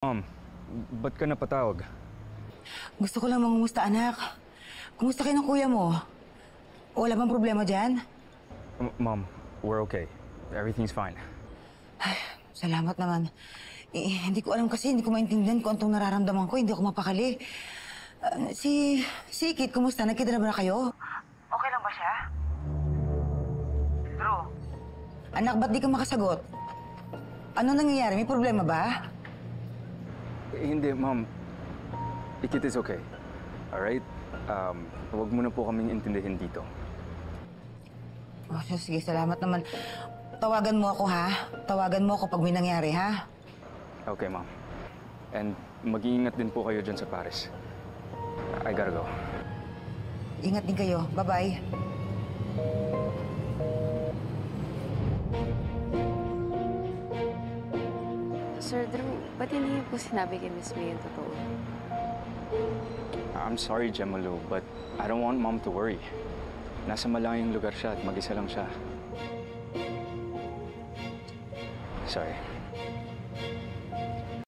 Mom, ba't ka napatawag? Gusto ko lang mangumusta, anak. Kumusta kayo ng kuya mo? Wala bang problema dyan? Mom, we're okay. Everything's fine. Ay, salamat naman. Hindi ko alam kasi, hindi ko maintindihan kung anong nararamdaman ko. Hindi ako mapakali. Si Kit, kumusta? Nagkita na ba na kayo? Okay lang ba siya? Drew? Anak, ba't di ka makasagot? Ano nangyayari? May problema ba? Hindi, Mom. Kit is okay. Alright? Huwag mo na po kaming intindihin dito. Oh, sige, salamat naman. Tawagan mo ako, ha? Tawagan mo ako pag may nangyari, ha? Okay, Mom. And mag-iingat din po kayo dyan sa Paris. I gotta go. Ingat din kayo. Bye-bye. Sir Drew, ba't hindi niyo po sinabi kay Miss May yung totoo? I'm sorry, Gemma Lou, but I don't want Mom to worry. Nasa malayong lugar siya at mag-isa lang siya. Sorry.